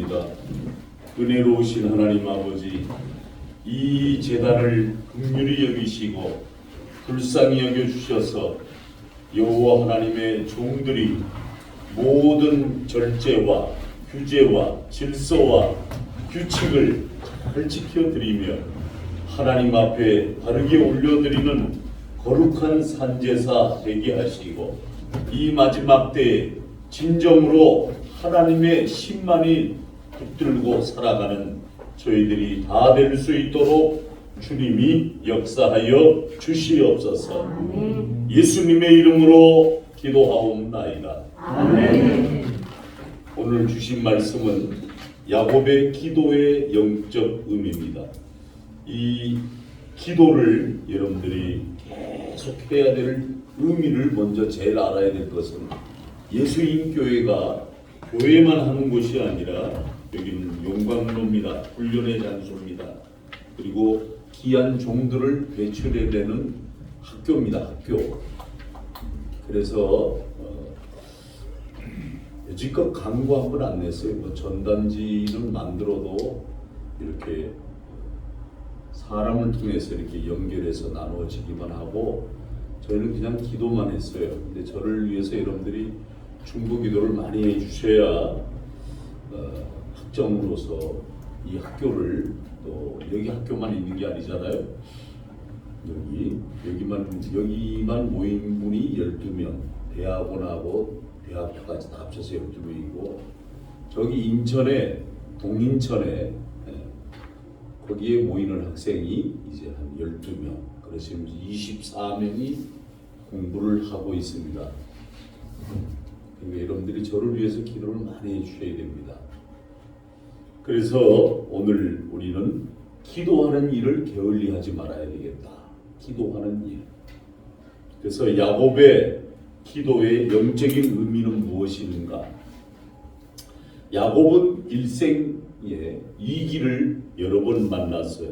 기도드립니다. 은혜로우신 하나님 아버지, 이 제단을 긍휼히 여기시고 불쌍히 여겨주셔서 여호와 하나님의 종들이 모든 절제와 규제와 질서와 규칙을 잘 지켜드리며 하나님 앞에 바르게 올려드리는 거룩한 산제사 되게 하시고, 이 마지막 때에 진정으로 하나님의 신만이 붙들고 살아가는 저희들이 다 될 수 있도록 주님이 역사하여 주시옵소서. 아멘. 예수님의 이름으로 기도하옵나이다. 아멘. 오늘 주신 말씀은 야곱의 기도의 영적 의미입니다. 이 기도를 여러분들이 계속 해야 될 의미를 먼저 제일 알아야 될 것은, 예수인 교회가 교회만 하는 곳이 아니라 여기는 용광로입니다. 훈련의 장소입니다. 그리고 귀한 종들을 배출해야 되는 학교입니다. 학교. 그래서 여지껏 광고 한 번 안 냈어요. 뭐 전단지는 만들어도 이렇게 사람을 통해서 이렇게 연결해서 나누어지기만 하고, 저희는 그냥 기도만 했어요. 근데 저를 위해서 여러분들이 중보 기도를 많이 해주셔야 학점으로서 이 학교를, 또 여기 학교만 있는 게 아니잖아요. 여기만 모인 분이 12명, 대학원하고 대학교까지 다 합쳐서 12명이고, 저기 인천에, 동인천에 거기에 모이는 학생이 이제 한 12명, 그래서 24명이 공부를 하고 있습니다. 그러니까 여러분들이 저를 위해서 기도를 많이 해주셔야 됩니다. 그래서 오늘 우리는 기도하는 일을 게을리하지 말아야 되겠다. 기도하는 일. 그래서 야곱의 기도의 영적인 의미는 무엇인가? 야곱은 일생에 이기를 여러 번 만났어요.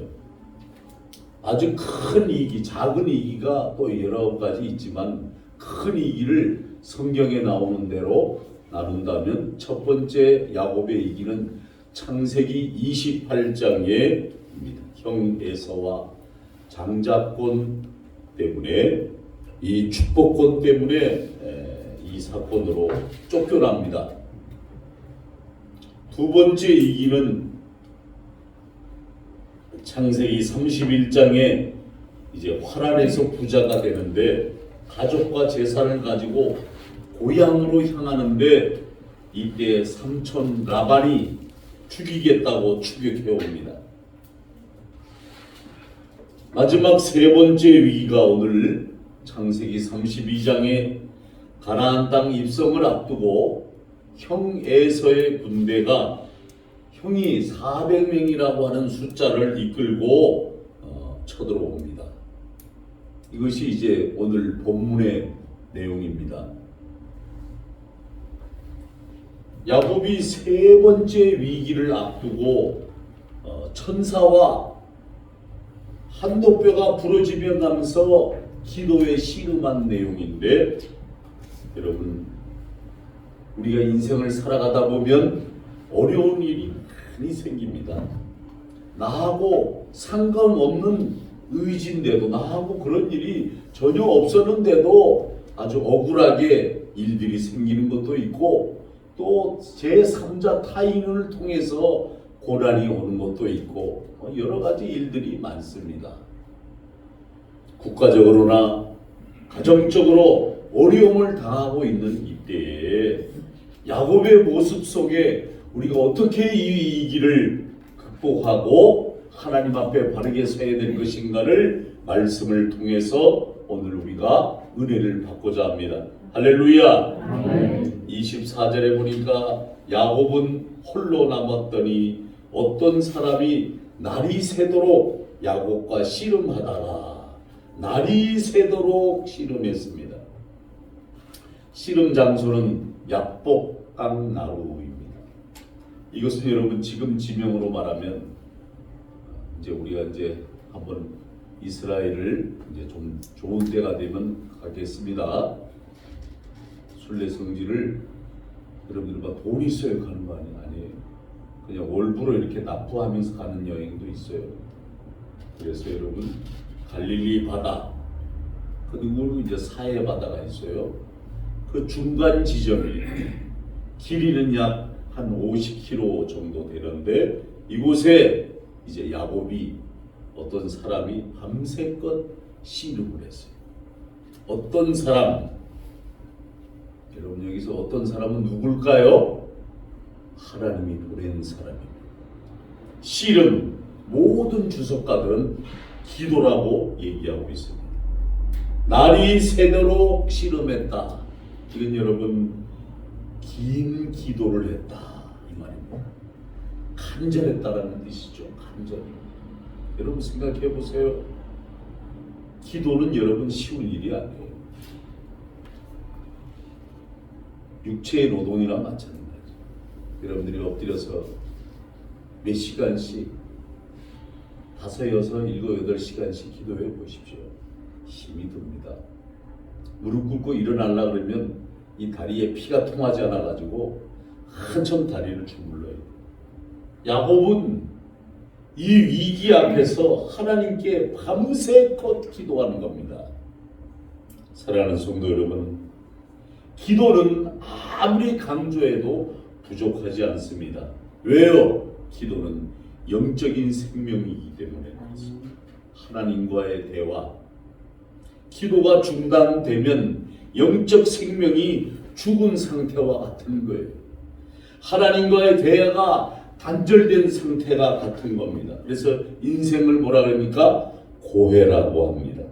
아주 큰 이기, 작은 이기가 또 여러 가지 있지만, 큰 이기를 성경에 나오는 대로 나눈다면 첫 번째 야곱의 이기는 창세기 28장에 형 에서와 장자권 때문에, 이 축복권 때문에 이 사건으로 쫓겨납니다. 두 번째 이기는 창세기 31장에 이제 화란에서 부자가 되는데, 가족과 재산을 가지고 고향으로 향하는데, 이때 삼촌 라반이 죽이겠다고 추격해 옵니다. 마지막 세 번째 위기가 오늘 창세기 32장에 가나안 땅 입성을 앞두고 형 에서의 군대가, 형이 400명이라고 하는 숫자를 이끌고 쳐들어옵니다. 이것이 이제 오늘 본문의 내용입니다. 야곱이 세 번째 위기를 앞두고 천사와 한도뼈가 부러지며 가면서 기도에 씨름한 내용인데, 여러분, 우리가 인생을 살아가다 보면 어려운 일이 많이 생깁니다. 나하고 상관없는 의지인데도, 나하고 그런 일이 전혀 없었는데도 아주 억울하게 일들이 생기는 것도 있고, 또 제3자 타인을 통해서 고난이 오는 것도 있고, 여러 가지 일들이 많습니다. 국가적으로나 가정적으로 어려움을 당하고 있는 이때에 야곱의 모습 속에 우리가 어떻게 이 위기를 극복하고 하나님 앞에 바르게 서야 될 것인가를 말씀을 통해서 오늘 우리가 은혜를 받고자 합니다. 할렐루야. 24절에 보니까 야곱은 홀로 남았더니 어떤 사람이 날이 새도록 야곱과 씨름하다가, 날이 새도록 씨름했습니다. 씨름 장소는 약복강나루입니다. 이것은 여러분 지금 지명으로 말하면, 이제 우리가 이제 한번 이스라엘을 이제 좀 좋은 때가 되면 가겠습니다. 순례 성지를 여러분들 막 돈 있어야 가는 거 아니에요. 그냥 월부로 이렇게 납부하면서 가는 여행도 있어요. 그래서 여러분 갈릴리 바다 그리고 이제 사해 바다가 있어요. 그 중간 지점이 길이는 약 한 50km 정도 되는데 이곳에 이제 야곱이 어떤 사람이 밤새껏 씨름을 했어요. 어떤 사람? 여러분 여기서 어떤 사람은 누굴까요? 하나님이 보낸 사람입니다. 씨름 모든 주석가들은 기도라고 얘기하고 있습니다. 날이 새도록 씨름했다. 이건 여러분 긴 기도를 했다 이 말입니다. 간절했다라는 뜻이죠. 간절히. 여러분 생각해 보세요. 기도는 여러분 쉬운 일이 아니에요. 육체의 노동이나 마찬가지. 여러분들이 엎드려서 몇 시간씩 5, 6, 7, 8시간씩 기도해 보십시오. 힘이 듭니다. 무릎 꿇고 일어나려고 그러면 이 다리에 피가 통하지 않아 가지고 한참 다리를 주물러요. 야곱은 이 위기 앞에서 하나님께 밤새껏 기도하는 겁니다. 사랑하는 성도 여러분, 기도는 아무리 강조해도 부족하지 않습니다. 왜요? 기도는 영적인 생명이기 때문에 그렇습니다. 하나님과의 대화. 기도가 중단되면 영적 생명이 죽은 상태와 같은 거예요. 하나님과의 대화가 단절된 상태가 같은 겁니다. 그래서 인생을 뭐라 그럽니까? 고해라고 합니다.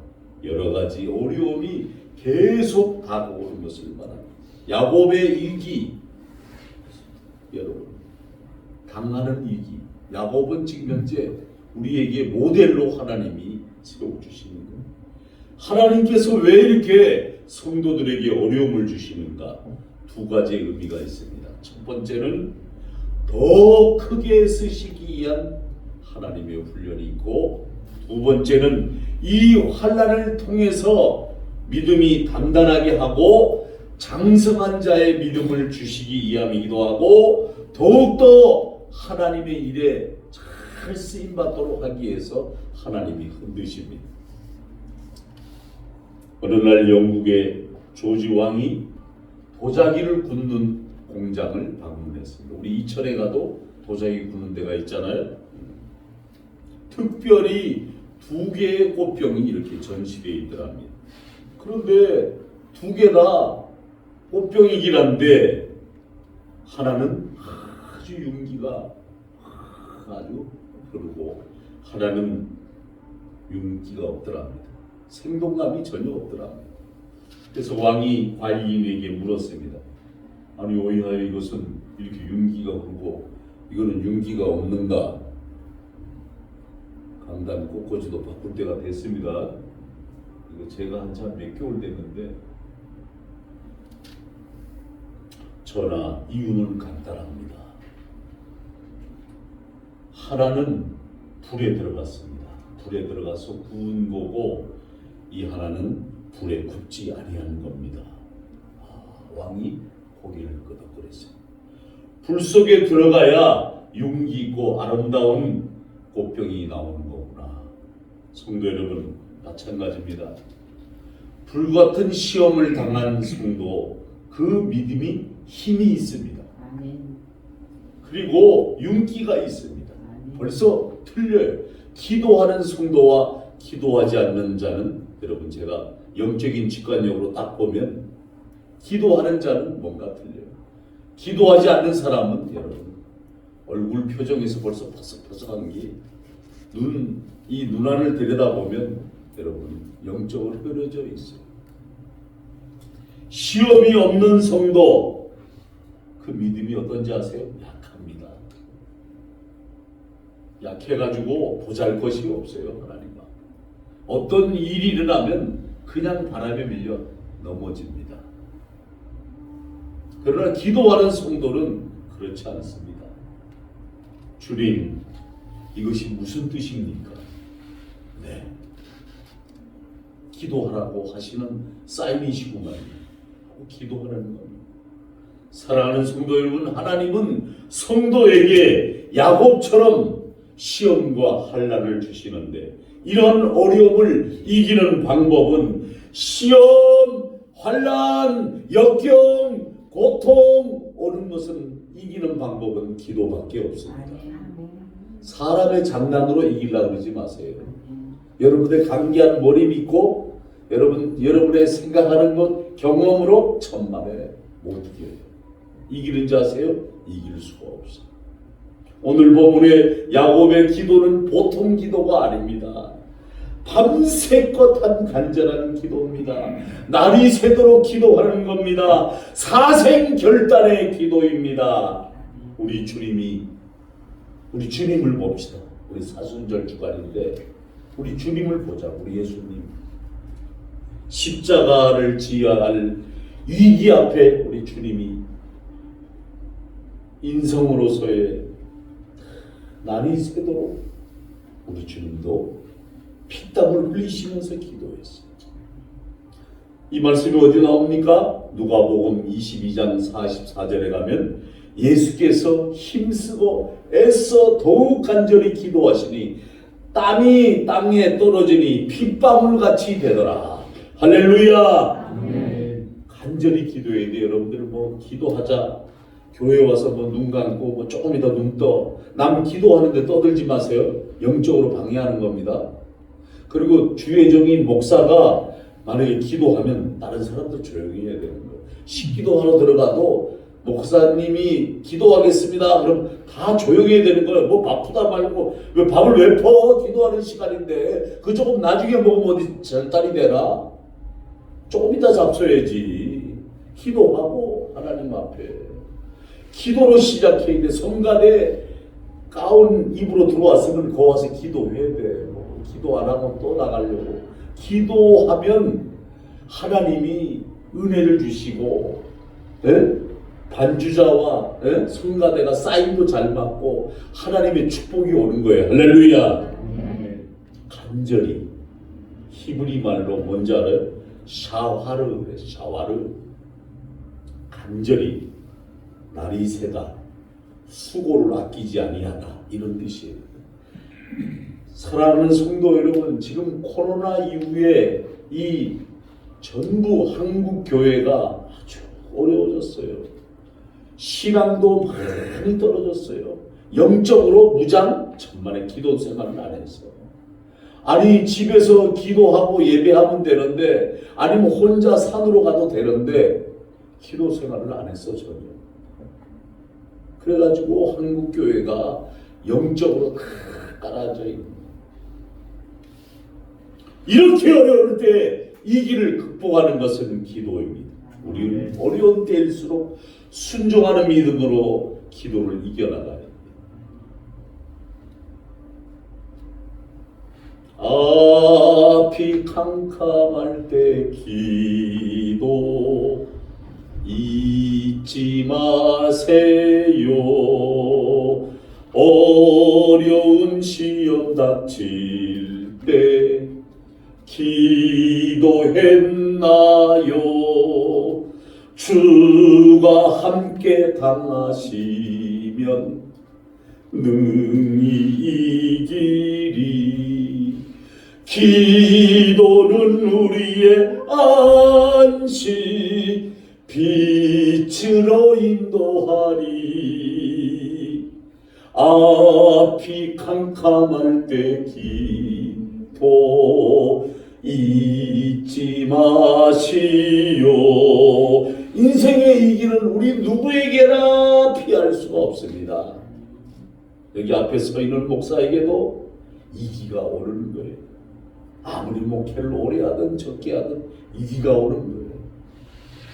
여러 가지 어려움이 계속 다가오는 것을 말합니다. 야곱의 위기, 여러분 당하는 위기. 야곱은 지금 현재 우리에게 모델로 하나님이 세워주시는 거예요. 하나님께서 왜 이렇게 성도들에게 어려움을 주시는가? 두 가지 의미가 있습니다. 첫 번째는 더 크게 쓰시기 위한 하나님의 훈련이 있고, 두 번째는 이 환난을 통해서 믿음이 단단하게 하고 장성한 자의 믿음을 주시기 위함이기도 하고, 더욱더 하나님의 일에 잘 쓰임받도록 하기 위해서 하나님이 흔드십니다. 어느 날 영국의 조지 왕이 도자기를 굽는 공장을 방문했습니다. 우리 이천에 가도 도자기 굽는 데가 있잖아요. 특별히 2개의 꽃병이 이렇게 전시되어 있더랍니다. 그런데 2개 다 꽃병이긴 한데 하나는 아주 윤기가 아주 흐르고 하나는 윤기가 없더랍니다. 생동감이 전혀 없더랍니다. 그래서 왕이 관리인에게 물었습니다. 아니 오히려 이것은 이렇게 윤기가 흐르고 이거는 윤기가 없는가? 강단 꽃꽂이도 바꿀 때가 됐습니다. 이거 제가 한참 몇 개월 됐는데, 전하 이유는 간단합니다. 하나는 불에 들어갔습니다. 불에 들어가서 구운 거고 이 하나는 불에 굽지 아니하는 겁니다. 왕이 고개를 끄덕거렸어요. 불 속에 들어가야 윤기 있고 아름다운 꽃병이 나오는 거구나. 성도 여러분 마찬가지입니다. 불같은 시험을 당한 성도 그 믿음이 힘이 있습니다. 그리고 윤기가 있습니다. 벌써 틀려요. 기도하는 성도와 기도하지 않는 자는, 여러분 제가 영적인 직관력으로 딱 보면 기도하는 자는 뭔가 틀려요. 기도하지 않는 사람은 여러분 얼굴 표정에서 벌써 퍼석퍼석한 게 이 눈안을 들여다보면 여러분 영적으로 흐려져 있어요. 시험이 없는 성도 그 믿음이 어떤지 아세요? 약합니다. 약해가지고 보잘것이 없어요. 하나님과 어떤 일이 일어나면 그냥 바람에 밀려 넘어집니다. 그러나 기도하는 성도는 그렇지 않습니다. 주님, 이것이 무슨 뜻입니까? 네, 기도하라고 하시는 사인이시구만 하고 기도하라는 겁니다. 사랑하는 성도 여러분, 하나님은 성도에게 야곱처럼 시험과 환난을 주시는데 이런 어려움을 이기는 방법은 시험, 환난, 역경, 고통 오는 것은 이기는 방법은 기도밖에 없습니다. 사람의 장난으로 이기려고 그러지 마세요. 여러분의 감기한 머리 믿고 여러분의 생각하는 것 경험으로 천만에 못 이겨요. 이기는 자 아세요? 이길 수가 없어요. 오늘 본문의 야곱의 기도는 보통 기도가 아닙니다. 밤새껏 한 간절한 기도입니다. 날이 새도록 기도하는 겁니다. 사생결단의 기도입니다. 우리 주님을 봅시다. 우리 사순절 주간인데 우리 주님을 보자. 우리 예수님 십자가를 지어야 할 위기 앞에 우리 주님이 인성으로서의 날이 새도록 우리 주님도 피땀을 흘리시면서 기도했어요. 이 말씀이 어디 나옵니까? 누가복음 22장 44절에 가면 예수께서 힘쓰고 애써 더욱 간절히 기도하시니 땀이 땅에 떨어지니 핏방울같이 되더라. 할렐루야. 간절히 기도해야 돼요. 여러분들 기도하자. 교회 와서 눈 감고 조금 이따 눈 떠. 남 기도하는데 떠들지 마세요. 영적으로 방해하는 겁니다. 그리고 주의종인 목사가 만약에 기도하면 다른 사람도 조용히 해야 되는 거예요. 식기도하러 들어가도 목사님이 기도하겠습니다. 그럼 다 조용히 해야 되는 거예요. 바쁘다 말고 왜 밥을 왜 퍼? 기도하는 시간인데 그 조금 나중에 먹으면 어디 절단이 되나? 조금 이따 잡숴야지. 기도하고 하나님 앞에 기도로 시작해야 돼. 성가대 가운 입으로 들어왔으면 거 와서 기도해야 돼. 기도 안 하면 또 나가려고. 기도하면 하나님이 은혜를 주시고 반주자와 성가대가 사인도 잘 받고 하나님의 축복이 오는 거예요. 할렐루야. 간절히 히브리 말로 뭔지 알아요? 샤와르. 간절히 날이 새다. 수고를 아끼지 아니하다. 이런 뜻이에요. 사랑하는 성도 여러분, 지금 코로나 이후에 이 전부 한국 교회가 아주 어려워졌어요. 신앙도 많이 떨어졌어요. 영적으로 무장 천만의 기도 생활을 안 했어. 아니 집에서 기도하고 예배하면 되는데 아니면 혼자 산으로 가도 되는데 기도 생활을 안 했어 전혀. 그래가지고 한국 교회가 영적으로 깔아져 있는. 이렇게 어려울 때 이 길을 극복하는 것은 기도입니다. 우리는 어려운 때일수록 순종하는 믿음으로 기도를 이겨나가야 합니다. 앞이 캄캄할 때 기도 잊지 마세요. 어려운 시험 닥칠 때 기도했나요? 주가 함께 당하시면 능히 이기리. 기도는 우리의 안식 빛으로 인도하리. 앞이 캄캄할 때 기도 잊지 마시오. 인생의 이기는 우리 누구에게나 피할 수가 없습니다. 여기 앞에 서 있는 목사에게도 이기가 오르는 거예요. 아무리 목회를 오래 하든 적게 하든 이기가 오르는 거예요.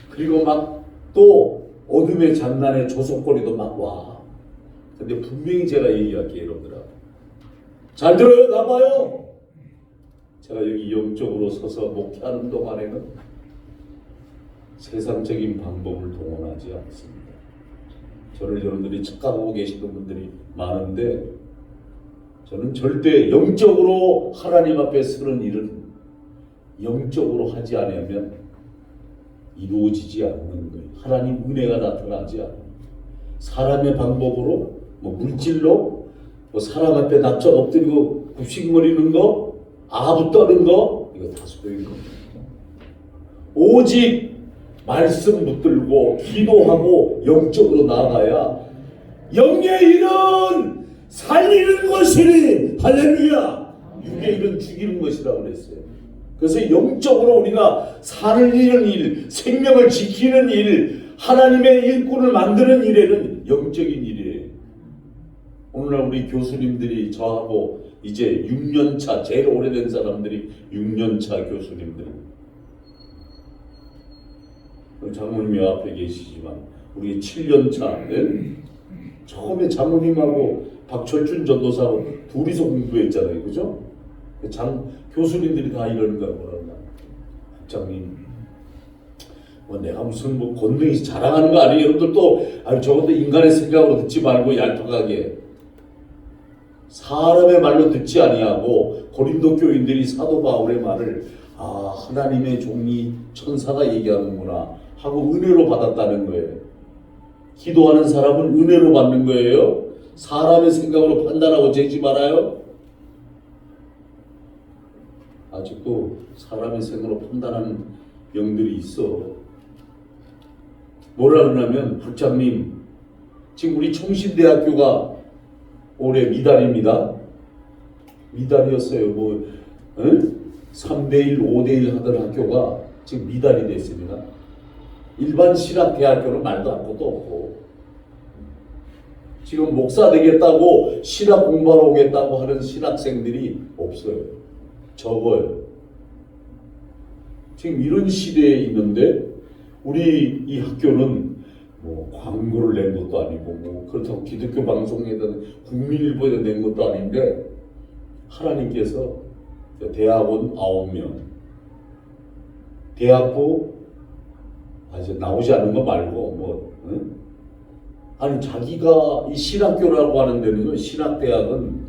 그리고 또 어둠의 장난에 조속거리도 와. 근데 분명히 제가 얘기할게요, 여러분들아. 잘 들어요? 나봐요. 제가 여기 영적으로 서서 목회하는 동안에는 세상적인 방법을 동원하지 않습니다. 저를 여러분들이 착각하고 계시는 분들이 많은데 저는 절대 영적으로 하나님 앞에 서는 일은 영적으로 하지 않으면 이루어지지 않는 거예요. 하나님 은혜가 나타나지 않아요. 사람의 방법으로 뭐 물질로 뭐 사람 앞에 납작 엎드리고 굽식거리는 거, 아부 떠는 거, 이거 다 소용이 없어요. 오직 말씀 붙들고 기도하고 영적으로 나아가야 영의 일은 살리는 것이니 할렐루야. 육의 일은 죽이는 것이라고 그랬어요. 그래서 영적으로 우리가 살리는 일, 생명을 지키는 일, 하나님의 일꾼을 만드는 일에는 영적인 일이에요. 오늘날 우리 교수님들이 저하고 이제 6년차, 제일 오래된 사람들이 6년차 교수님들입니다. 장모님이 앞에 계시지만 우리 7년차 처음에 장모님하고 박철준 전도사하고 둘이서 공부했잖아요. 그죠? 교수님들이 다 이러는 거야. 뭐라나 학장님 뭐 내가 무슨 뭐 권능이 자랑하는 거 아니에요? 여러분들 또 저것도 인간의 생각으로 듣지 말고 얄팍하게 사람의 말로 듣지 아니하고 고린도 교인들이 사도 바울의 말을 하나님의 종이 천사가 얘기하는구나 하고 은혜로 받았다는 거예요. 기도하는 사람은 은혜로 받는 거예요. 사람의 생각으로 판단하고 재지 말아요. 아직도 사람의 생각으로 판단하는 영들이 있어. 뭐라 그러냐면 박장님 지금 우리 총신대학교가 올해 미달입니다. 미달이었어요. 3대1, 5대1 하던 학교가 지금 미달이 됐습니다. 일반 신학대학교는 말도 안 것도 없고 지금 목사 되겠다고 신학 공부하러 오겠다고 하는 신학생들이 없어요. 적어요. 지금 이런 시대에 있는데 우리 이 학교는 뭐 광고를 낸 것도 아니고 뭐 그렇다고 기독교 방송에다 국민일보에다 낸 것도 아닌데 하나님께서 대학원 9명 대학부 이제 나오지 않는 거 말고 아니 자기가 이 신학교라고 하는 데는 신학대학은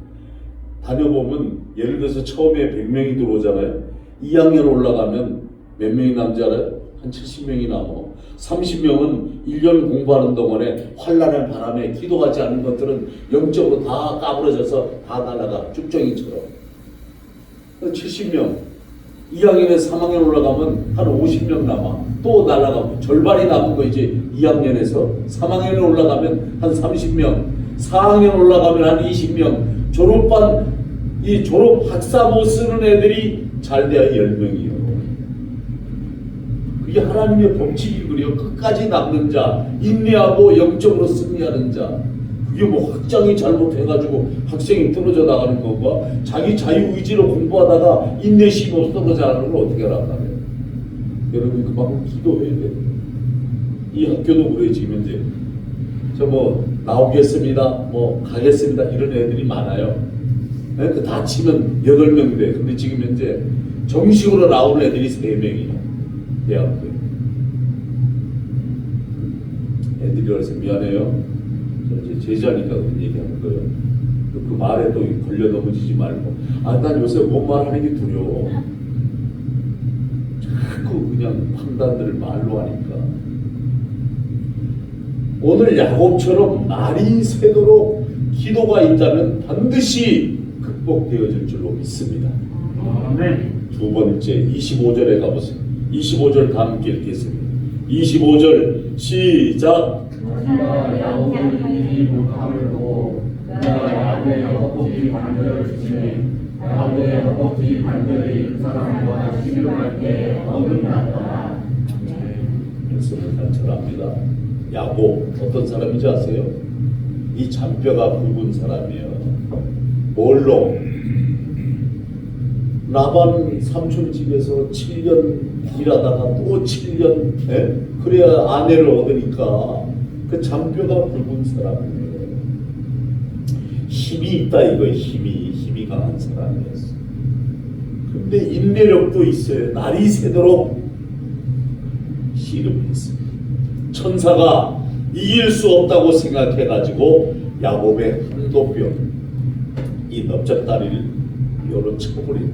다녀보면 예를 들어서 처음에 100명이 들어오잖아요. 2학년 올라가면 몇 명이 남지 알아요? 한 70명이 남아. 30명은 1년 공부하는 동안에 환난의 바람에 기도하지 않는 것들은 영적으로 다 까부러져서 다 날아가. 쭉정이처럼. 70명. 2학년에서 3학년 올라가면 한 50명 남아. 또 날아가고 절반이 남은 거 이제 2학년에서 3학년에 올라가면 한 30명. 4학년 올라가면 한 20명. 졸업 학사 못 쓰는 애들이 잘 돼야 10명이요. 그게 하나님의 법칙이 그래요. 끝까지 남는 자, 인내하고 영적으로 승리하는 자. 그게 뭐 학장이 잘못해가지고 학생이 떨어져 나가는 건가? 자기 자유의지로 공부하다가 인내심 없어 떨어져 나가는 걸 어떻게 알아요? 여러분 그만큼 기도해야 돼. 이 학교도 그래. 지금 현재 저 뭐 나오겠습니다, 뭐 가겠습니다 이런 애들이 많아요. 그 다치면 8명 돼. 근데 지금 현재 정식으로 나오는 애들이 3명이야. 대학교에. 애들이 그래서 미안해요. 저 이제 제자니까 그런 얘기하는 거예요. 그 말에 또 걸려 넘어지지 말고. 난 요새 뭔 말하는 게 두려워. 자꾸 그냥 판단들을 말로 하니까. 오늘 야곱처럼 날이 새도록 기도가 있다면 반드시 극복되어질 줄로 믿습니다. 두 번째 25절에 가보세요. 25절 다 함께 읽겠습니다. 25절 시작. 말씀을 단절합니다. 야곱 어떤 사람인지 아세요? 이 잔뼈가 굵은 사람이에요. 뭘로? 라반 삼촌 집에서 7년 일하다가 또 7년 그래야 아내를 얻으니까 그 잔뼈가 굵은 사람이에요. 힘이 있다 이거예요. 힘이 강한 사람이었어. 근데 인내력도 있어요. 날이 새도록 씨름했습니다. 천사가 이길 수 없다고 생각해가지고 야곱의 한도뼈 이 넓적다리를 뼈로 쳐버린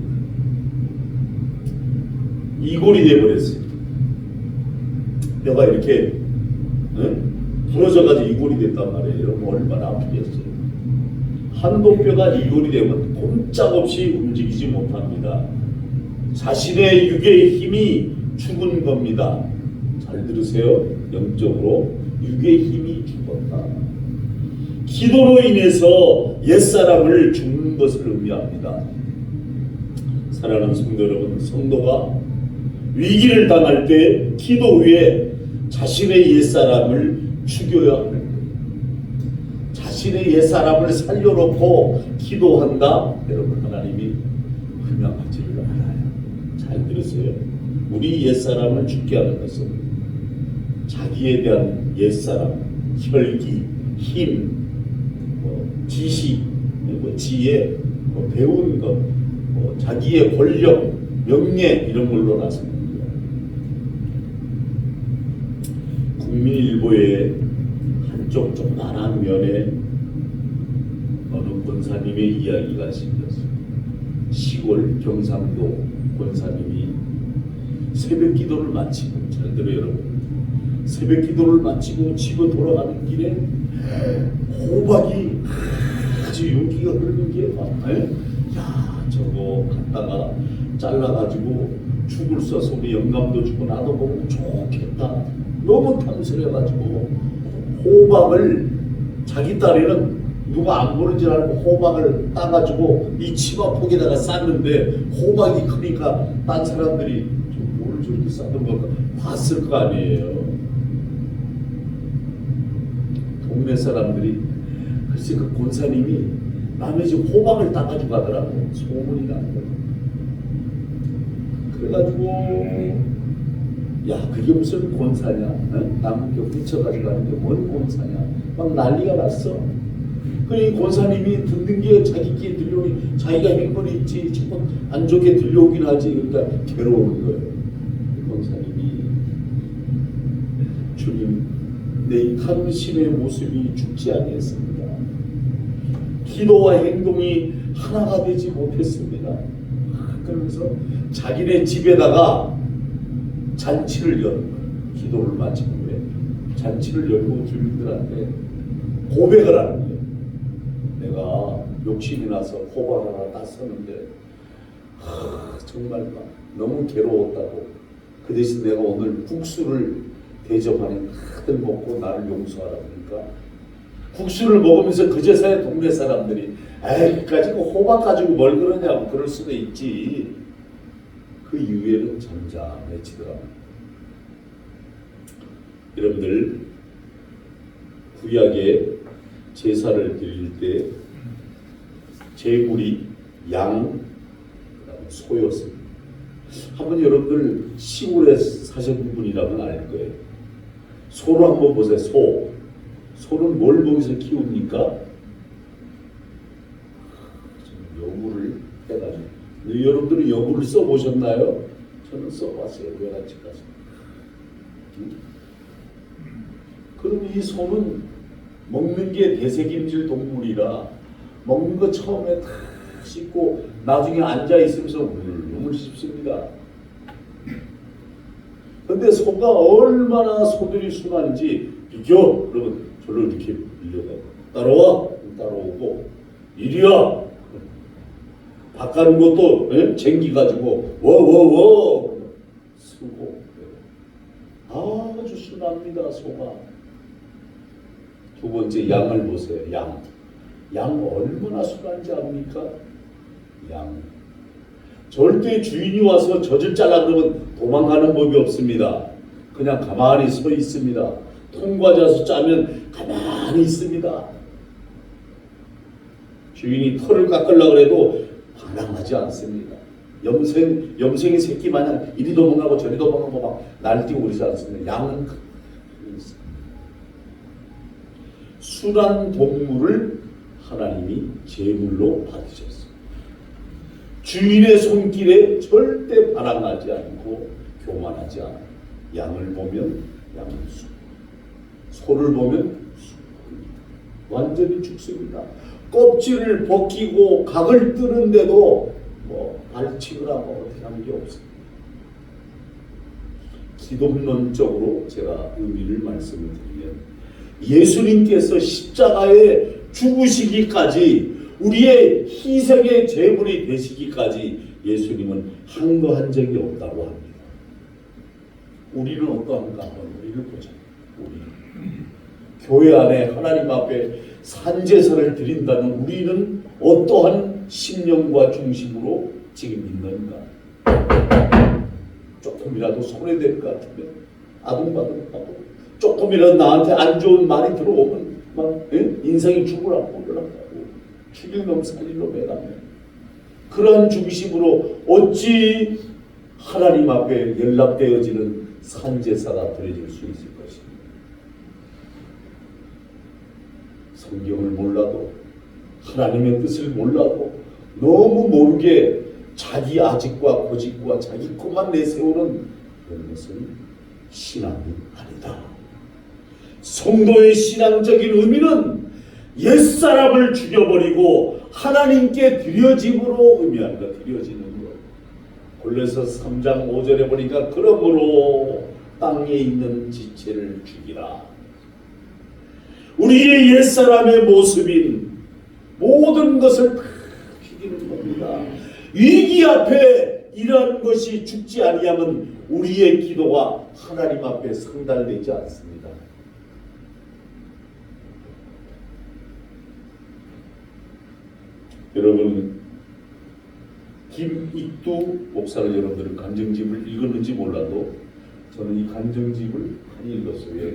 이골이 돼버렸어요. 뼈가 이렇게 부러져가지고 이골이 됐단 말이에요. 여러분 얼마나 아프겠어요. 한도뼈가 이골이 되면 꼼짝없이 움직이지 못합니다. 자신의 육의 힘이 죽은 겁니다. 잘 들으세요. 영적으로 육의 힘이 죽었다. 기도로 인해서 옛사람을 죽는 것을 의미합니다. 사랑하는 성도 여러분, 성도가 위기를 당할 때 기도 후에 자신의 옛사람을 죽여야 합니다. 자신의 옛사람을 살려놓고 기도한다. 여러분, 하나님이 흠양하지를 않아요. 잘 들으세요. 우리 옛사람을 죽게 하는 것은 자기에 대한 옛사람, 혈기, 힘, 지식, 지혜, 배운 것, 자기의 권력, 명예 이런 걸로 나섭니다. 국민일보의 한쪽 조그만한 면에 어느 권사님의 이야기가 실렸어요. 시골 경상도 권사님이 새벽 기도를 마치고, 잘 들어요 여러분, 새벽 기도를 마치고 집에 돌아가는 길에 호박이 아주 윤기가 흐르는 게 많아요. 야, 저거 갖다가 잘라가지고 죽을 써서 우리 영감도 주고 나도 먹으면 좋겠다. 너무 탐스러워가지고 호박을, 자기 딸에는 누가 안 보는 줄 알고 호박을 따가지고 이 치마폭에다가 쌌는데 호박이 크니까 딴 사람들이 뭘 저렇게 싸던 거 봤을 거 아니에요. 동네 사람들이, 글쎄 그 권사님이 남의 집 호박을 따가지고 가더라고. 소문이 난 거예요. 그래가지고 야, 그게 무슨 권사냐? 남한테 훔쳐가지고 가는 게 뭔 권사냐? 막 난리가 났어. 그 권사님이 듣는 게 자기 귀에 들려오니 자기가 행벌이 있지, 자꾸 안 좋게 들려오긴 하지. 그러니까 괴로운 거예요. 권사님이, 주님, 내 탐심의 모습이 죽지 아니했습니다. 기도와 행동이 하나가 되지 못했습니다. 그러면서 자기네 집에다가 잔치를 여는 거예요. 기도를 마친 후에 잔치를 열고 주민들한테 고백을 하는 거예요. 내가 욕심이 나서 호박 하나 땄었는데 정말 너무 괴로웠다고. 그 대신 내가 오늘 국수를 대접하니 다들 먹고 나를 용서하라. 그러니까 국수를 먹으면서 그제서야 동네 사람들이 에이, 가지고 호박 가지고 뭘 그러냐고 그럴 수도 있지. 그 이후에는 잠잠해지더라고요. 여러분들, 구약에 제사를 드릴 때 제물이 양, 소였습니다. 한번 여러분들 시골에 사신 분이라면 알 거예요. 소를 한번 보세요. 소는 뭘 보면서 키웁니까? 여물을 해가지고. 여러분들은 여물을 써보셨나요? 저는 써봤어요. 외갓집 가서. 그럼 이 소는 먹는 게 대세김질 동물이라 먹는 거 처음에 다 씻고 나중에 앉아 있으면서 울물 씹습니다. 근데 소가 얼마나 소들이 순한지 비켜! 그러면 저를 이렇게 밀려가고 따라와! 따라오고 이리야! 밥 가는 것도 쟁기가지고 워워워! 쓰고 아주 순합니다. 소가. 두 번째 양을 보세요. 양 얼마나 순한지 압니까? 양. 절대 주인이 와서 젖을 잘라 그러면 도망가는 법이 없습니다. 그냥 가만히 서 있습니다. 통과자서 짜면 가만히 있습니다. 주인이 털을 깎으려고 해도 반항하지 않습니다. 염생이 새끼 마냥 이리 도망가고 저리 도망가고 막 날뛰고 그러지 않습니다. 양은 순한 동물을 하나님이 제물로 받으셨습니다. 주인의 손길에 절대 반항하지 않고 교만하지 않아요. 양을 보면 양은 소를 보면 완전히 죽습니다. 껍질을 벗기고 각을 뜨는데도 발치거나 어떻게 하는 게 없습니다. 기독론적으로 제가 의미를 말씀을 드리면 예수님께서 십자가에 죽으시기까지 우리의 희생의 제물이 되시기까지 예수님은 항거한 적이 없다고 합니다. 우리는 어떠한가 한번 읽어보자. 우리 교회 안에 하나님 앞에 산제사를 드린다는 우리는 어떠한 심령과 중심으로 지금 있는가? 조금이라도 손해될 것 같으면 아둥바둥하고, 조금이라도 나한테 안 좋은 말이 들어오면 막 인생이 죽으라고 올라가고, 죽일 놈 살릴 놈 해가며, 그러한 중심으로 어찌 하나님 앞에 연락되어지는 산제사가 드려질 수 있을 것입니다. 성경을 몰라도, 하나님의 뜻을 몰라도, 너무 모르게 자기 아직과 고집과 자기 것만 내세우는 그런 것은 신앙이 아니다. 성도의 신앙적인 의미는 옛사람을 죽여버리고 하나님께 드려짐으로 의미하는 것, 드려지는 것. 골로새서 3장 5절에 보니까 그러므로 땅에 있는 지체를 죽이라. 우리의 옛사람의 모습인 모든 것을 다 죽이는 겁니다. 위기 앞에 이러한 것이 죽지 아니하면 우리의 기도가 하나님 앞에 상달되지 않습니다. 여러분, 김익두 목사를 여러분들은 간증집을 읽었는지 몰라도 저는 이 간증집을 많이 읽었어요.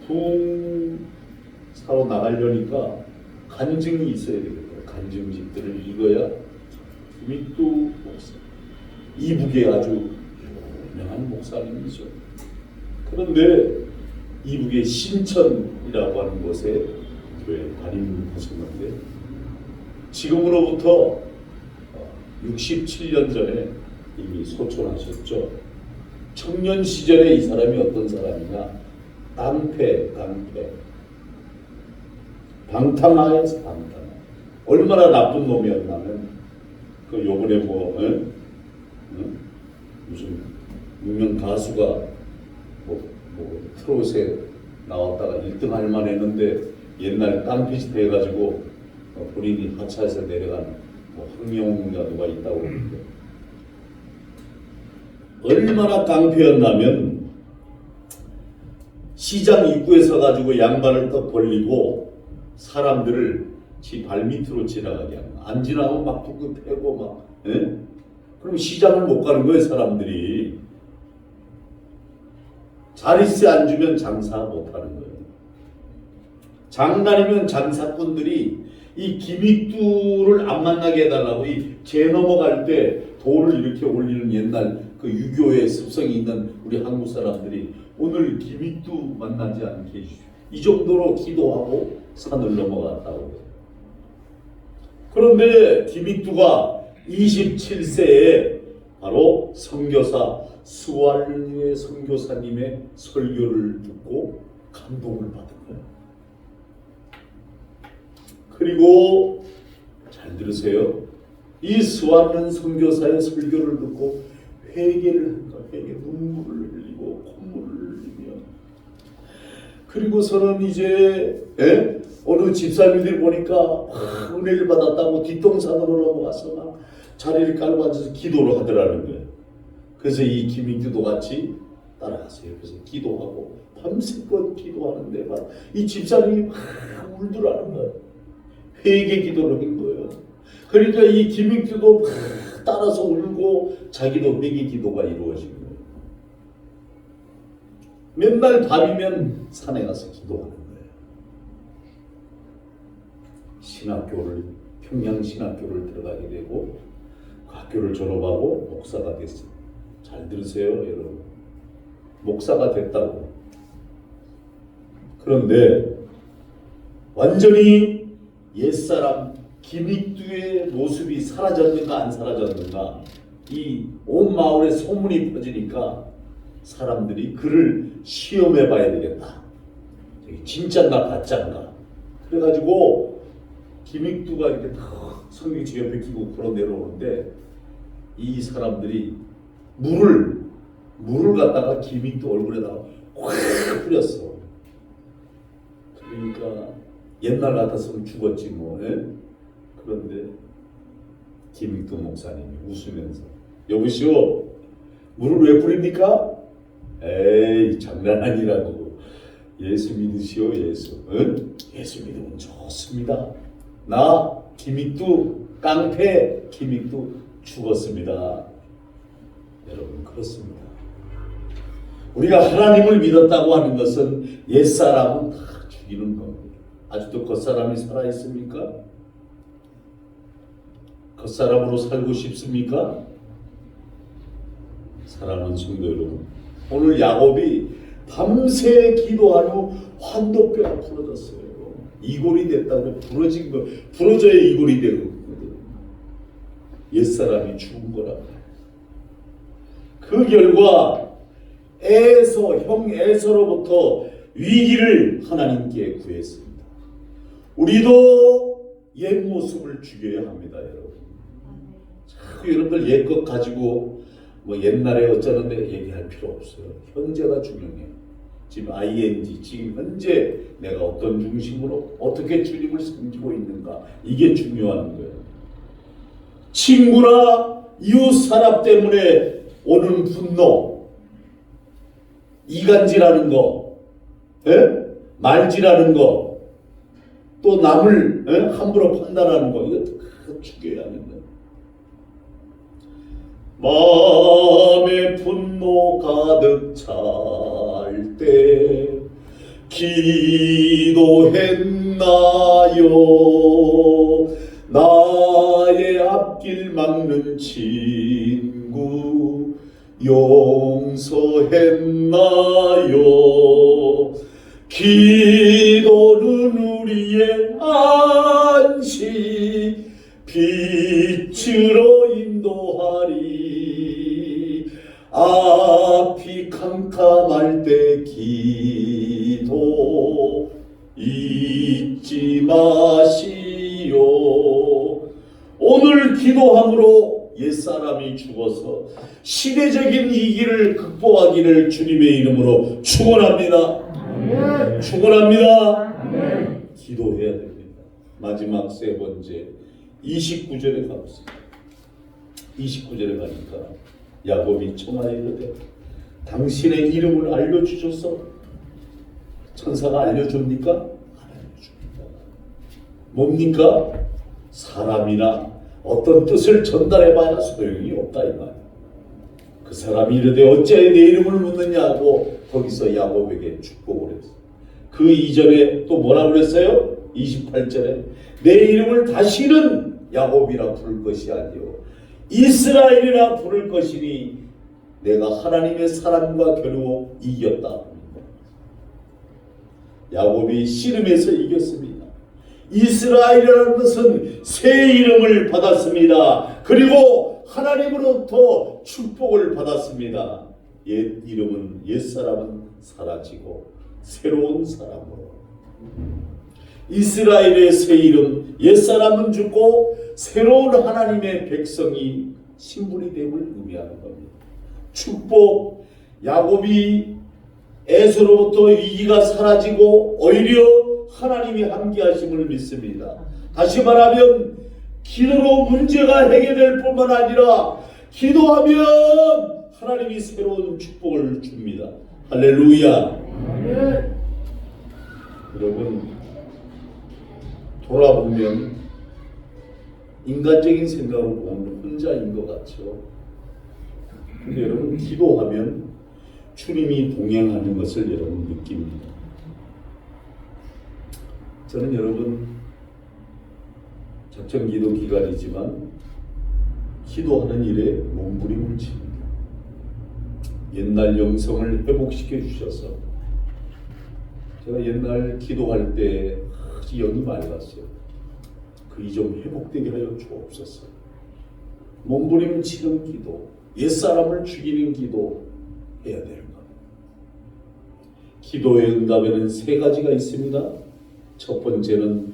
부흥사로 나가려니까 간증이 있어야 되겠다. 간증집들을 읽어야. 김익두 목사, 이북에 아주 유명한 목사님이죠. 그런데 이북의 신천이라고 하는 곳에 교회 담임하셨는데, 지금으로부터 67년 전에 이미 소천하셨죠. 청년 시절에 이 사람이 어떤 사람이냐, 방탕하에서 방탕. 얼마나 나쁜 놈이었냐면, 그 요번에 무슨 유명 가수가 트롯에 나왔다가 1등 할 만했는데 옛날에 깡패짓 해가지고 본인이 하차해서 내려간 황영우가 누가 있다고 그러는데, 얼마나 깡패였냐면 시장 입구에 서가지고 양발을 떡 벌리고 사람들을 지 발밑으로 지나가게 하는, 안 지나가면 막 툭툭 패고 막, 그럼 시장을 못 가는 거예요. 사람들이 자릿세 안 주면 장사 못 하는 거예요. 장날이면 장사꾼들이 이 김익두를 안 만나게 해달라고 이 재 넘어갈 때 돌을 이렇게 올리는 옛날 그 유교의 습성이 있는 우리 한국 사람들이 오늘 김익두 만나지 않게 해주십시오. 이 정도로 기도하고 산을 넘어갔다고. 그런데 김익두가 27세에 바로 선교사 스왈류의 선교사님의 설교를 듣고 감동을 받은 거예요. 그리고 잘 들으세요. 이 스왈류 선교사의 설교를 듣고 회개를 한 거예요. 회개, 눈물을 흘리고 콧물을 흘리며. 그리고서는 이제 어느 집사님들이 보니까 은혜를 받았다고 뒷동산으로 넘어가서 막 자리를 깔고 앉아서 기도를 하더라는 거예요. 그래서 이 김익두도 같이 따라갔어요. 그래서 기도하고 밤새껏 기도하는데 막 이 집사님이 막 울더라는 거예요. 회개 기도를 한 거예요. 그러니까 이 김익두도 막 따라서 울고 자기도 회개 기도가 이루어진 거예요. 맨날 밤이면 산에 가서 기도하는 거예요. 신학교를, 평양신학교를 들어가게 되고 학교를 졸업하고 목사가 됐어요. 잘 들으세요, 여러분. 목사가 됐다고. 그런데 완전히 옛사람 김익두의 모습이 사라졌는가 안 사라졌는가, 이 온 마을에 소문이 퍼지니까 사람들이 그를 시험해 봐야 되겠다. 진짠가 가짠가. 그래가지고 김익두가 이렇게 탁 성경책 옆에 끼고 걸어 내려오는데 이 사람들이 물을 갖다가 김익두 얼굴에다가 확 뿌렸어. 그러니까 옛날 같았으면 죽었지 뭐. 김익도 목사님이 웃으면서 여보시오 물을 왜 뿌립니까? 에이 장난 아니라고. 예수 믿으시오 예수. 응? 예수 믿으면 좋습니다. 나 김익도 깡패 김익도 죽었습니다. 여러분 그렇습니다. 우리가 하나님을 믿었다고 하는 것은 옛사람은 다 죽이는 겁니다. 아직도 겉사람이 살아있습니까? 겉사람으로 살고 싶습니까? 사랑하는 성도 여러분, 오늘 야곱이 밤새 기도한 후 환도뼈가 부러졌어요. 이골이 됐다고 부러져야 이골이 되거든요. 옛사람이 죽은 거라고. 그 결과 형 에서로부터 위기를 하나님께 구했습니다. 우리도 옛 모습을 죽여야 합니다, 여러분. 자꾸 여러분들 옛 것 가지고 뭐 옛날에 어쩌는데 얘기할 필요 없어요. 현재가 중요해요. 지금 ING, 지금 현재 내가 어떤 중심으로 어떻게 주님을 섬기고 있는가, 이게 중요한 거예요. 친구나 이웃 사람 때문에 오는 분노, 이간질하는 거, 말질하는 거, 또 남을 함부로 판단하는 거, 이거 다 죽여야 하는 거예요. 마음에 분노 가득 찰 때 기도했나요? 나의 앞길 막는 친구 용서했나요? 기도는 우리의 안식 빛으로 인도하리. 앞이 캄캄할 때 기도 잊지 마시오. 오늘 기도함으로 옛사람이 죽어서 시대적인 위기를 극복하기를 주님의 이름으로 축원합니다. 축원합니다. 기도해야 됩니다. 마지막 세 번째 29절에 가보세요. 29절에 가니까 야곱이 청하에 이르되 당신의 이름을 알려주셔서 천사가 알려줍니까? 안 알려줍니다. 뭡니까? 사람이나 어떤 뜻을 전달해봐야 소용이 없다 이 말이에요. 그 사람이 이르되 어찌하여 내 이름을 묻느냐고 거기서 야곱에게 축복을 했어요. 그 이전에 또 뭐라고 그랬어요? 28절에 내 이름을 다시는 야곱이라 부를 것이 아니요 이스라엘이라 부를 것이니 내가 하나님의 사람과 겨루어 이겼다. 야곱이 씨름에서 이겼습니다. 이스라엘이라는 것은 새 이름을 받았습니다. 그리고 하나님으로부터 축복을 받았습니다. 옛 이름은 옛사람은 사라지고 새로운 사람으로 이스라엘의 새 이름, 옛사람은 죽고 새로운 하나님의 백성이 신분이 됨을 의미하는 겁니다. 축복, 야곱이 에서로부터 위기가 사라지고 오히려 하나님이 함께하심을 믿습니다. 다시 말하면 기도로 문제가 해결될 뿐만 아니라 기도하면 하나님이 새로운 축복을 줍니다. 할렐루야. 여러분 돌아보면 인간적인 생각으로 보면 혼자인 것 같죠. 근데 여러분 기도하면 주님이 동행하는 것을 여러분 느낍니다. 저는 여러분 작정기도 기간이지만 기도하는 일에 몸부림을 칩니다. 옛날 영성을 회복시켜 주셔서 제가 옛날 기도할 때 영이 맑았어요. 그 이 좀 회복되게 하여 주옵소서. 몸부림 치는 기도, 옛사람을 죽이는 기도 해야 되는 겁니다. 기도의 응답에는 세 가지가 있습니다. 첫 번째는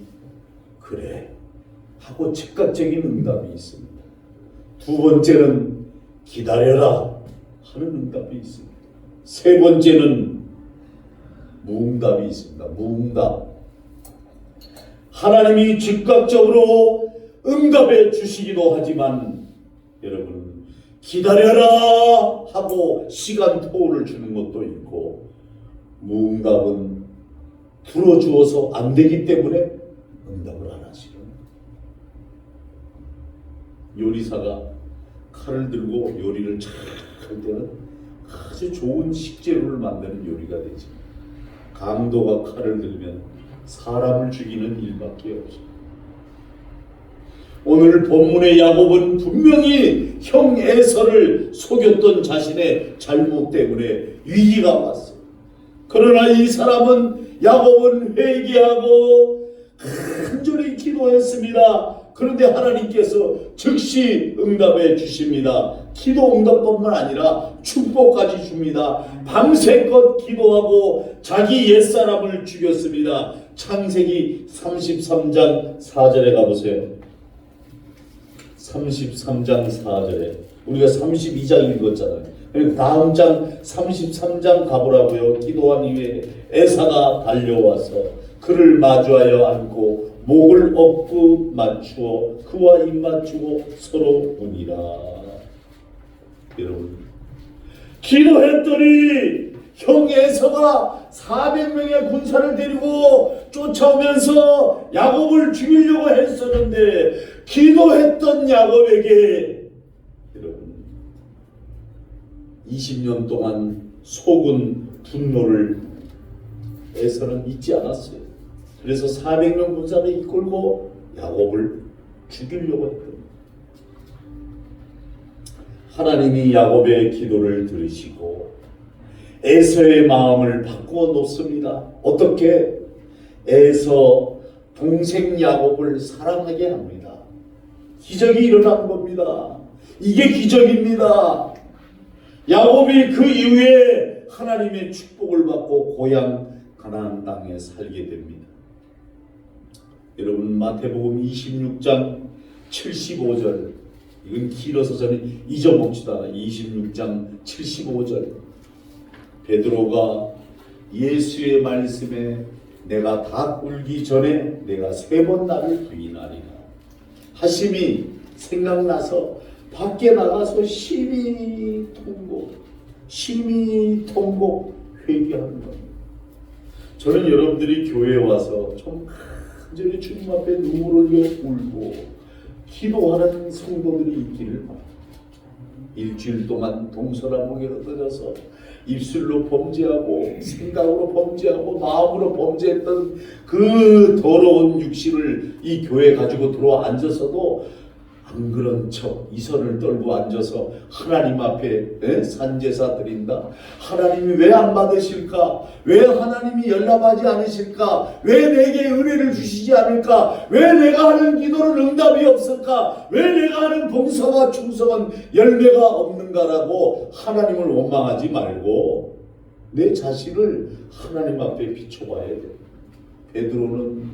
그래 하고 즉각적인 응답이 있습니다. 두 번째는 기다려라 하는 응답이 있습니다. 세 번째는 무응답이 있습니다. 무응답. 하나님이 즉각적으로 응답해 주시기도 하지만 여러분 기다려라 하고 시간 토를 주는 것도 있고 무응답은 들어주어서 안 되기 때문에 응답을 안 하시는 요리사가 칼을 들고 요리를 잘 할 때는 아주 좋은 식재료를 만드는 요리가 되지. 강도가 칼을 들면 사람을 죽이는 일밖에 없어. 오늘 본문의 야곱은 분명히 형 에서를 속였던 자신의 잘못 때문에 위기가 왔어. 그러나 이 사람은 야곱은 회개하고 간절히 기도했습니다. 그런데 하나님께서 즉시 응답해 주십니다. 기도 응답뿐만 아니라 축복까지 줍니다. 밤새껏 기도하고 자기 옛사람을 죽였습니다. 창세기 33장 4절에 가보세요. 33장 4절에 우리가 32장 읽었잖아요. 그리고 다음 장 33장 가보라고요. 기도한 이후에 에사가 달려와서 그를 마주하여 안고 목을 업고 맞추어 그와 입 맞추고 서로 우니라. 여러분 기도했더니 형 에서가 400명의 군사를 데리고 쫓아오면서 야곱을 죽이려고 했었는데 기도했던 야곱에게 여러분 20년 동안 속은 분노를 에서는 잊지 않았어요. 그래서 400명 군사를 이끌고 야곱을 죽이려고 했던 하나님이 야곱의 기도를 들으시고 에서의 마음을 바꾸어 놓습니다. 어떻게? 에서 동생 야곱을 사랑하게 합니다. 기적이 일어난 겁니다. 이게 기적입니다. 야곱이 그 이후에 하나님의 축복을 받고 고향 가나안 땅에 살게 됩니다. 여러분 마태복음 26장 75절 이건 길어서 저는 잊어먹지도 않아요. 26장 75절 베드로가 예수의 말씀에 내가 다 울기 전에 내가 3번 나를 부인하리라 하심이 생각나서 밖에 나가서 심히 통곡 회개하는 겁니다. 저는 여러분들이 교회에 와서 좀 간절히 주님 앞에 눈물을 흘려 울고 기도하는 성도들이 있기를 바랍니다. 일주일 동안 동서남북에 흩어져서 입술로 범죄하고 생각으로 범죄하고 마음으로 범죄했던 그 더러운 육신을 이 교회에 가지고 들어와 앉아서도 안 그런 척 이선을 떨고 앉아서 하나님 앞에 산제사 드린다. 하나님이 왜 안 받으실까? 왜 하나님이 연락하지 않으실까? 왜 내게 은혜를 주시지 않을까? 왜 내가 하는 기도는 응답이 없을까? 왜 내가 하는 봉사와 충성은 열매가 없는가라고 하나님을 원망하지 말고 내 자신을 하나님 앞에 비춰봐야 돼. 베드로는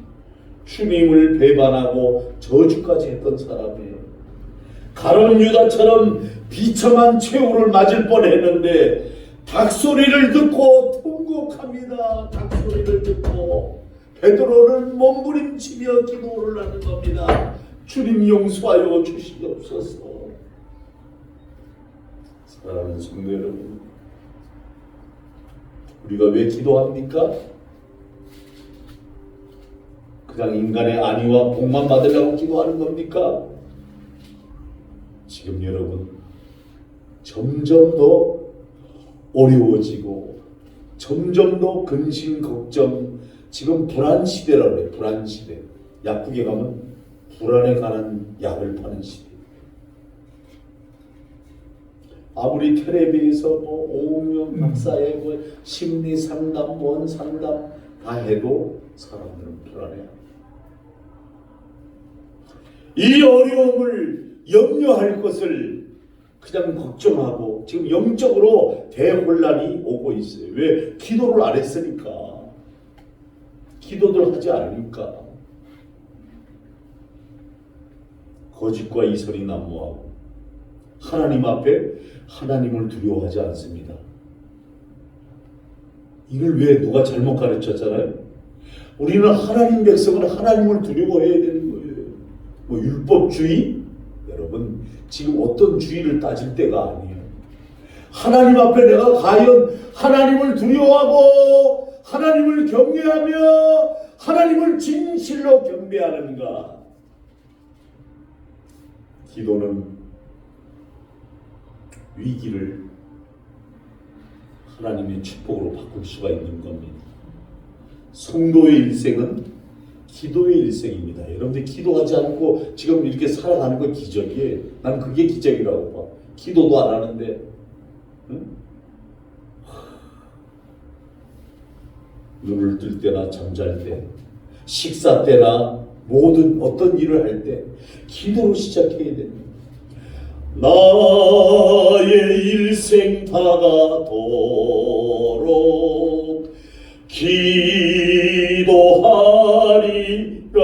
주님을 배반하고 저주까지 했던 사람이에요. 가룟 유다처럼 비참한 최후를 맞을 뻔했는데 닭소리를 듣고 통곡합니다. 닭소리를 듣고 베드로는 몸부림치며 기도를 하는 겁니다. 주님 용서하여 주시옵소서. 사랑하는 성도 여러분, 우리가 왜 기도합니까? 그냥 인간의 안위와 복만 받으려고 기도하는 겁니까? 지금 여러분 점점 더 어려워지고 점점 더 근심 걱정 지금 불안 시대라고 해요. 불안 시대. 약국에 가면 불안에 관한 약을 파는 시대. 아무리 텔레비에서 오은영 박사의 심리 상담, 원 상담 다 해도 사람들은 불안해요. 이 어려움을 염려할 것을 그냥 걱정하고 지금 영적으로 대혼란이 오고 있어요. 왜? 기도를 안 했으니까. 기도를 하지 않으니까. 거짓과 이설이 난무하고 하나님 앞에 하나님을 두려워하지 않습니다. 이걸 왜 누가 잘못 가르쳤잖아요. 우리는 하나님 백성은 하나님을 두려워해야 되는 거예요. 뭐 율법주의? 여러분 지금 어떤 주의를 따질 때가 아니에요. 하나님 앞에 내가 과연 하나님을 두려워하고 하나님을 경외하며 하나님을 진실로 경배하는가? 기도는 위기를 하나님의 축복으로 바꿀 수가 있는 겁니다. 성도의 일생은 기도의 일생입니다. 여러분들 기도하지 않고 지금 이렇게 살아가는 거 기적이에요. 난 그게 기적이라고 봐. 기도도 안 하는데 응? 눈을 뜰 때나 잠잘 때 식사 때나 모든 어떤 일을 할 때 기도로 시작해야 됩니다. 나의 일생 다가도록 기도하리라.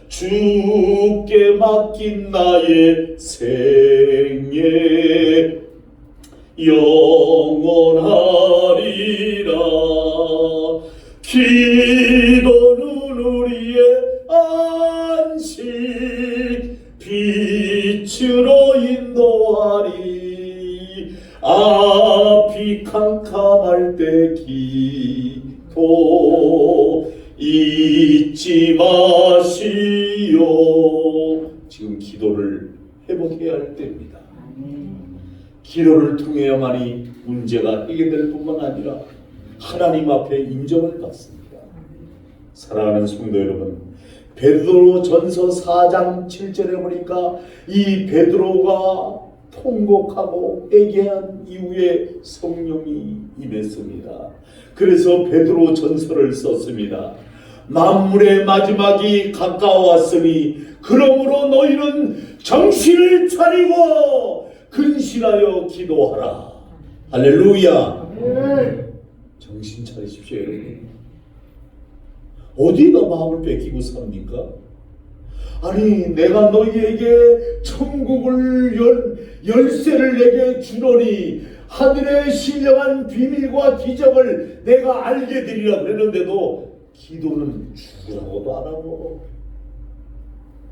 주께 맡긴 나의 생애 영원하리라. 기도는 우리의 안식 빛으로 인도하리. 앞이 캄캄할 때 기도 잊지 마시오. 지금 기도를 회복해야 할 때입니다. 기도를 통해야만이 문제가 해결될 뿐만 아니라 하나님 앞에 인정을 받습니다. 사랑하는 성도 여러분, 베드로전서 4장 7절에 보니까 이 베드로가 통곡하고 애개한 이후에 성령이 임했습니다. 그래서 베드로전서를 썼습니다. 만물의 마지막이 가까웠으니 그러므로 너희는 정신을 차리고 근신하여 기도하라. 할렐루야. 정신 차리십시오 여러분. 어디가 마음을 뺏기고 삽니까? 아니 내가 너희에게 천국을 열쇠를 내게 주노니 하늘의 신령한 비밀과 기적을 내가 알게 되리라 그랬는데도 기도는 죽으라고도 안 하고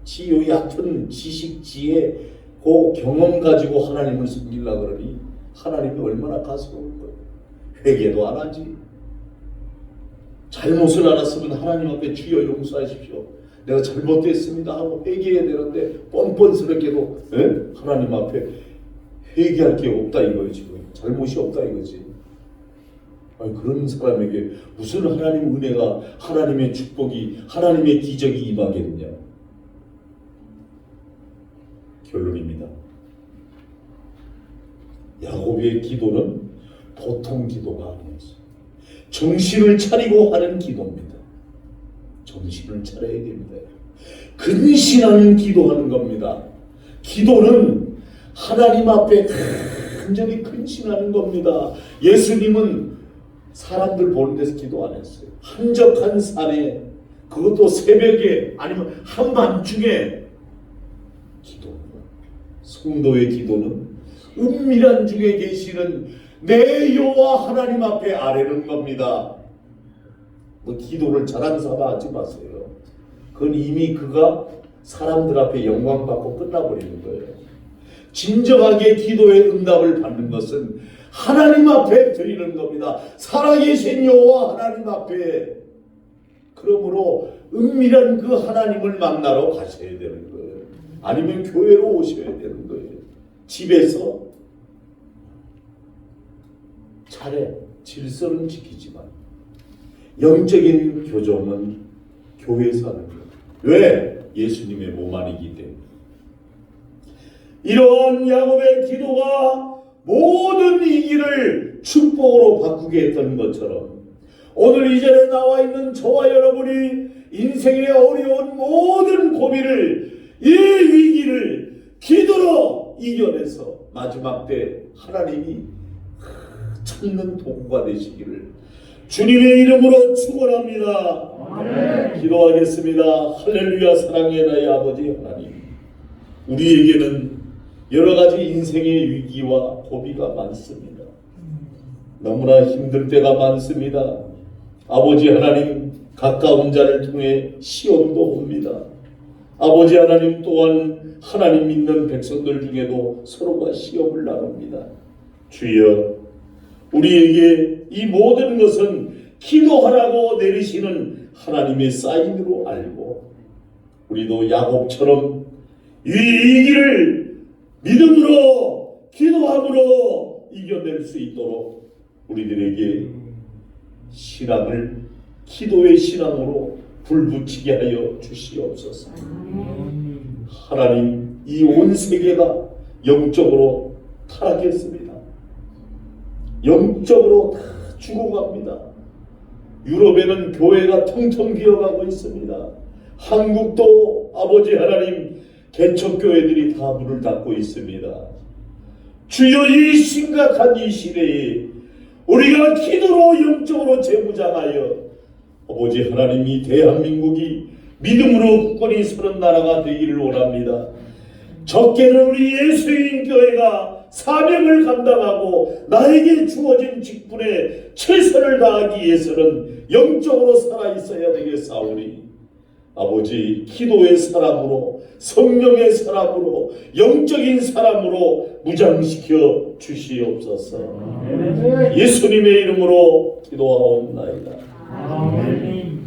지요 얕은 지식 지혜 그 경험 가지고 하나님을 섬기려고 그러니 하나님이 얼마나 가스러운 거예요. 회개도 안 하지. 잘못을 알았으면 하나님 앞에 주여 용서하십시오. 내가 잘못됐습니다 하고 회개해야 되는데 뻔뻔스럽게도 하나님 앞에 회개할 게 없다 이거예요. 지금 잘못이 없다 이거지. 아니, 그런 사람에게 무슨 하나님 은혜가 하나님의 축복이 하나님의 기적이 임하겠느냐. 결론입니다. 야곱의 기도는 보통 기도가 아니었어요. 정신을 차리고 하는 기도입니다. 정신을 차려야 됩니다. 근신하는 기도하는 겁니다. 기도는 하나님 앞에 간절히 근신하는 겁니다. 예수님은 사람들 보는 데서 기도 안 했어요. 한적한 산에 그것도 새벽에 아니면 한밤중에 기도합니다. 성도의 기도는 은밀한 중에 계시는 내 여호와 하나님 앞에 아뢰는 겁니다. 뭐 기도를 자랑 삼아 하지 마세요. 그건 이미 그가 사람들 앞에 영광 받고 끝나버리는 거예요. 진정하게 기도의 응답을 받는 것은 하나님 앞에 드리는 겁니다. 살아계신 여호와 하나님 앞에. 그러므로 은밀한 그 하나님을 만나러 가셔야 되는 거예요. 아니면 교회로 오셔야 되는 거예요. 집에서 차례, 질서는 지키지만 영적인 교정은 교회에서 하는 거예요. 왜? 예수님의 몸 안이기 때문에. 이런 야곱의 기도가 모든 위기를 축복으로 바꾸게 했던 것처럼 오늘 이 자리에 나와 있는 저와 여러분이 인생의 어려운 모든 고비를 이 위기를 기도로 이겨내서 마지막 때 하나님이 찾는 도구가 되시기를 주님의 이름으로 축원합니다. 아멘. 기도하겠습니다. 할렐루야. 사랑의 나의 아버지 하나님, 우리에게는 여러 가지 인생의 위기와 고비가 많습니다. 너무나 힘들 때가 많습니다. 아버지 하나님, 가까운 자를 통해 시험도 옵니다. 아버지 하나님 또한 하나님 믿는 백성들 중에도 서로가 시험을 나눕니다. 주여, 우리에게 이 모든 것은 기도하라고 내리시는 하나님의 사인으로 알고 우리도 야곱처럼 이 위기를 믿음으로 기도함으로 이겨낼 수 있도록 우리들에게 신앙을 기도의 신앙으로 불붙이게 하여 주시옵소서. 하나님, 이 온 세계가 영적으로 타락했습니다. 영적으로 다 죽어갑니다. 유럽에는 교회가 텅텅 비어가고 있습니다. 한국도 아버지 하나님 개척교회들이 다 문을 닫고 있습니다. 주여, 이 심각한 이 시대에 우리가 기도로 영적으로 재무장하여 아버지 하나님 이 대한민국이 믿음으로 굳건히 서는 나라가 되기를 원합니다. 적게는 우리 예수인 교회가 사명을 감당하고 나에게 주어진 직분에 최선을 다하기 위해서는 영적으로 살아있어야 되겠사오니 아버지, 기도의 사람으로 성령의 사람으로 영적인 사람으로 무장시켜 주시옵소서. 예수님의 이름으로 기도하옵나이다. 아멘.